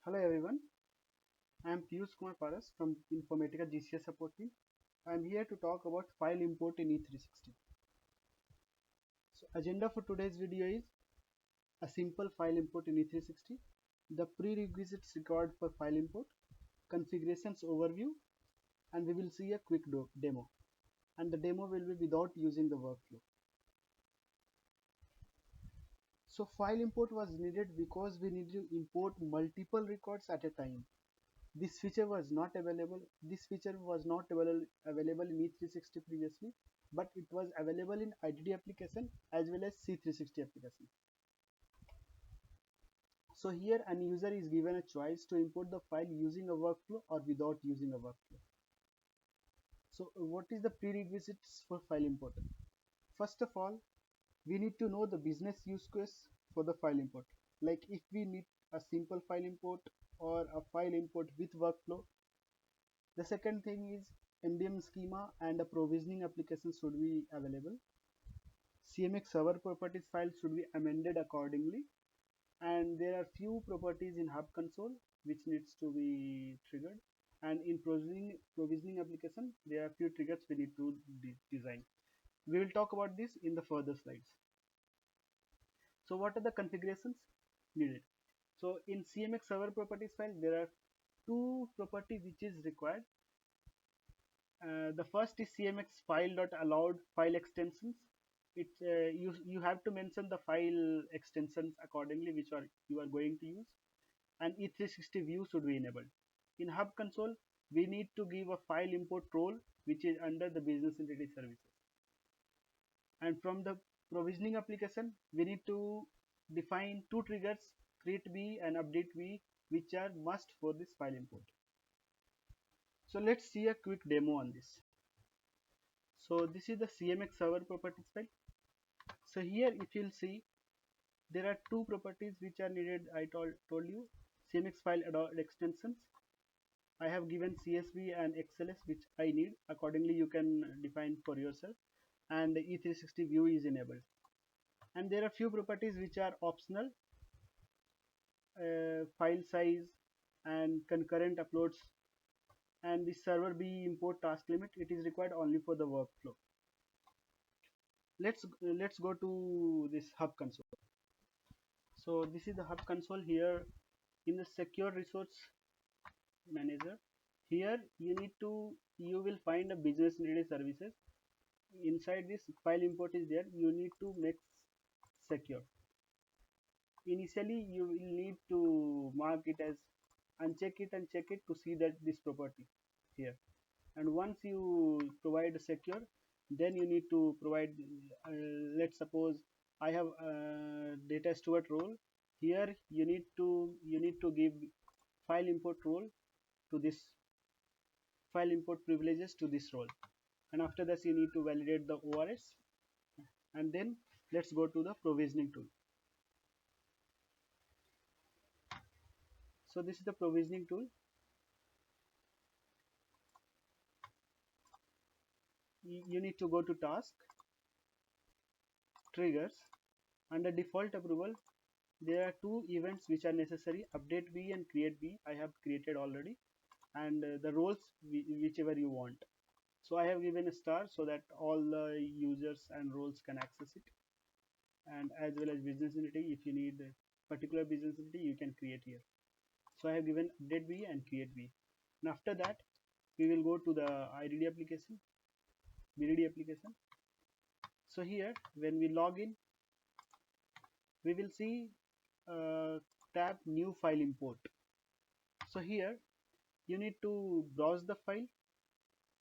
Hello everyone, I am Piyush Kumar Paras from Informatica GCS support team. I am here to talk about file import in E360. So agenda for today's video is a simple file import in E360, the prerequisites required for file import, configurations overview, and we will see a quick demo. And the demo will be without using the workflow. So file import was needed because we need to import multiple records at a time. This feature was not available. This feature was not available in E360 previously, but it was available in IDD application as well as C360 application. So here an user is given a choice to import the file using a workflow or without using a workflow. So what is the prerequisites for file import? First of all, we need to know the business use case for the file import. Like if we need a simple file import or a file import with workflow. The second thing is MDM schema and a provisioning application should be available. CMX server properties file should be amended accordingly. And there are few properties in Hub console which needs to be triggered. And in provisioning application, there are few triggers we need to design. We will talk about this in the further slides. So what are the configurations needed? So in CMX server properties file, there are two property which is required. The first is CMX file.allowed file extensions. You have to mention the file extensions accordingly which you are going to use, and E360 view should be enabled. In Hub console, we need to give a file import role which is under the business entity services. And from the provisioning application, we need to define two triggers, create B and update B, which are must for this file import. So let's see a quick demo on this. So this is the CMX server properties file. So here if you'll see, there are two properties which are needed. I told you CMX file extensions. I have given CSV and XLS which I need. Accordingly you can define for yourself, and the E360 view is enabled. And there are few properties which are optional, file size and concurrent uploads, and the server B import task limit. It is required only for the workflow. Let's go to this Hub console. So this is the Hub console. Here in the secure resource manager, here you will find a business needed services. Inside this file import is there. You need to make secure. Initially you will need to mark it as uncheck it and check it to see that this property here. And once you provide a secure, then you need to provide, let's suppose I have data steward role. Here you need to give file import role to this, file import privileges to this role, and after this you need to validate the ORS. And then let's go to the provisioning tool. So this is the provisioning tool. You need to go to task, triggers. Under default approval, there are two events which are necessary: update B and create B. I have created already, and the roles whichever you want. So I have given a star so that all the users and roles can access it, and as well as business entity. If you need a particular business entity, you can create here. So I have given update B and create B. And after that, we will go to the IDD application, BDD application. So here, when we log in, we will see tab new file import. So here you need to browse the file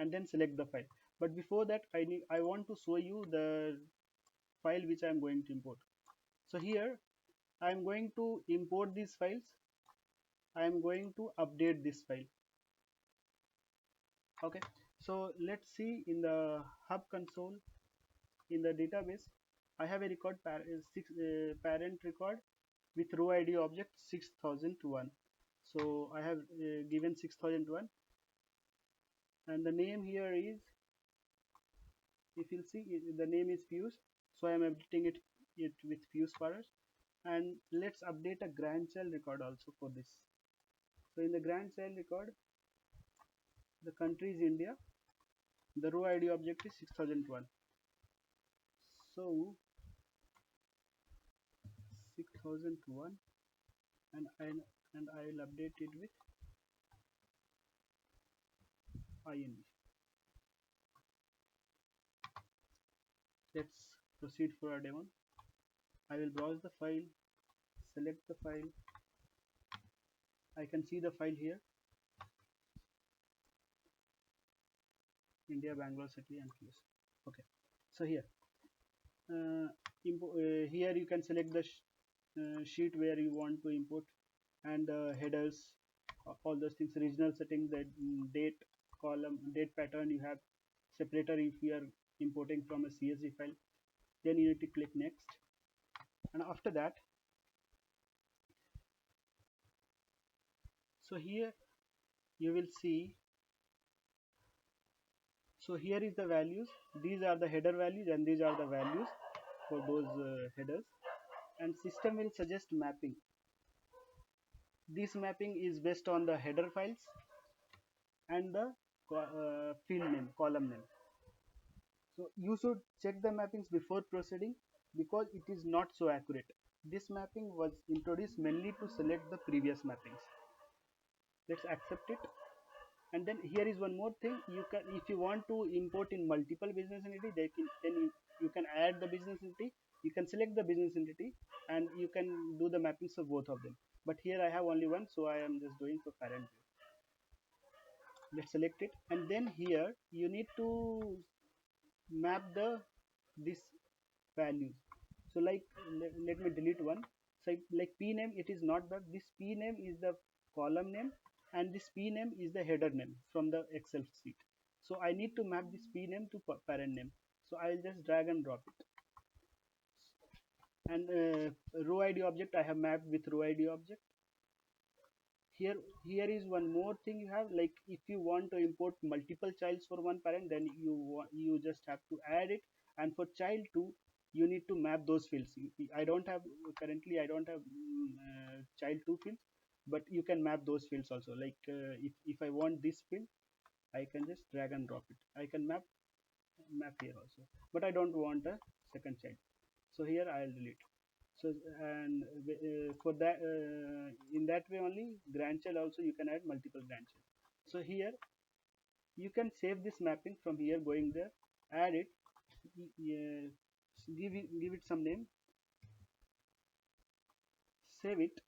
and then select the file. But before that, I want to show you the file which I am going to import. So here I am going to import these files. I am going to update this file. Okay, so let's see in the Hub console. In the database, I have a record parent record with row ID object 6001. So I have given 6001, and the name here is, if you'll see, the name is Piyush. So I am updating it with Piyush Paras. And let's update a grandchild record also for this. So in the grand child record, the country is India, the row ID object is 6001. So 6001, and I will update it with INV. Let's proceed for our demo. I will browse the file, select the file. I can see the file here, India, Bangalore city and place. Okay, so here, here you can select the sheet where you want to import, and headers, all those things, regional setting, the date column, date pattern. You have separator if you are importing from a CSV file. Then you need to click next, and after that, so here you will see, so here is the values, these are the header values and these are the values for those headers, and system will suggest mapping. This mapping is based on the header files and the field name, column name. So you should check the mappings before proceeding, because it is not so accurate. This mapping was introduced mainly to select the previous mappings. Let's accept it. And then here is one more thing. You can, if you want to import in multiple business entity, then you can add the business entity. You can select the business entity and you can do the mappings of both of them. But here I have only one, so I am just doing for parent view. Let's select it, and then here you need to map the this values. So like let me delete one. So like p name, it is not that, this p name is the column name and this p name is the header name from the Excel sheet. So I need to map this p name to parent name. So I'll just drag and drop it. And row ID object I have mapped with row ID object. Here is one more thing you have, like if you want to import multiple childs for one parent, then you just have to add it, and for child 2 you need to map those fields. I don't have currently, I don't have child 2 fields, but you can map those fields also. Like if I want this field, I can just drag and drop it. I can map here also, but I don't want a second child, so here I'll delete. So and for that, in that way only, grandchild also you can add multiple grandchild. So here you can save this mapping from here, going there, add it, give it some name, save it.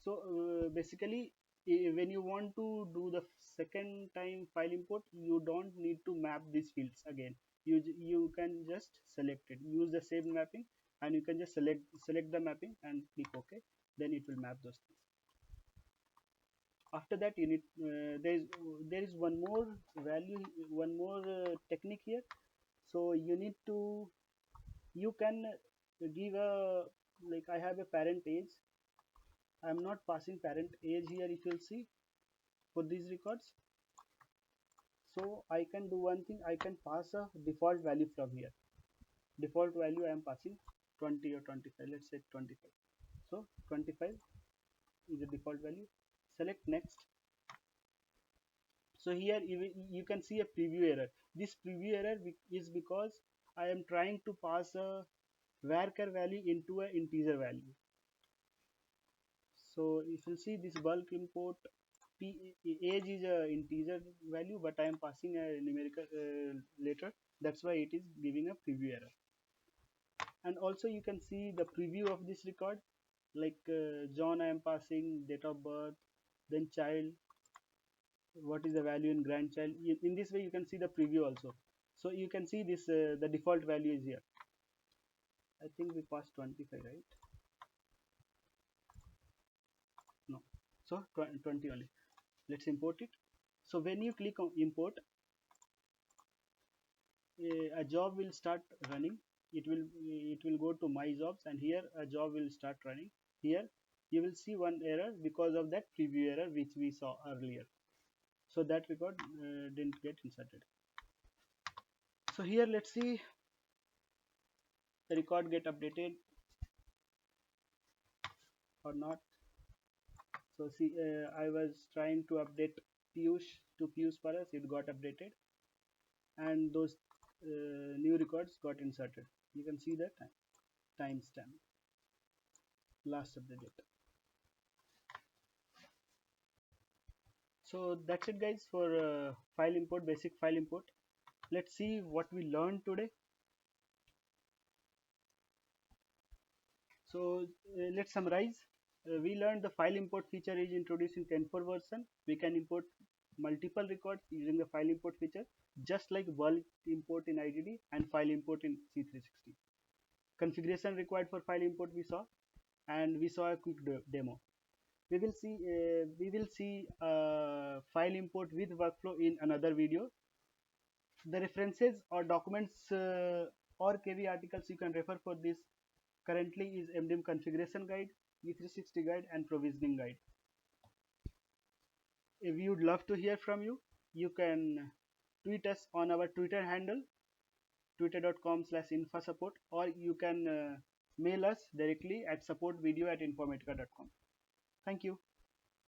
So basically, when you want to do the second time file import, you don't need to map these fields again. You can just select it, use the same mapping, and you can just select the mapping and click OK. Then it will map those things. After that, you need there is one more value, one more technique here. So you need to, you can give a, like I have a parent age. I am not passing parent age here, if you'll see for these records. So I can do one thing, I can pass a default value from here. Default value I am passing 20 or 25, let's say 25. So 25 is the default value. Select next. So here you can see a preview error. This preview error is because I am trying to pass a varchar value into an integer value. So if you see this bulk import, age is a integer value, but I am passing a numerical letter. That's why it is giving a preview error. And also you can see the preview of this record, like John I am passing date of birth, then child, what is the value in grandchild. In this way you can see the preview also. So you can see this the default value is here. I think we passed 25, right? No, so 20 only. Let's import it. So when you click on import, a job will start running. It will go to my jobs, and here a job will start running. Here you will see one error because of that preview error which we saw earlier. So that record didn't get inserted. So here let's see the record get updated or not. So see, I was trying to update Piyush to Piyush Paras, it got updated, and those new records got inserted. You can see that timestamp, last updated. So that's it guys for file import, basic file import. Let's see what we learned today. So let's summarize. We learned the file import feature is introduced in 10.4 version. We can import multiple records using the file import feature, just like bulk import in IDD and file import in C360. Configuration required for file import we saw, and we saw a quick demo. We will see file import with workflow in another video. The references or documents or KV articles you can refer for this currently is MDM configuration guide, E360 guide, and provisioning guide. If you would love to hear from you, you can tweet us on our Twitter handle, twitter.com/infasupport, or you can mail us directly at supportvideo@informatica.com. Thank you.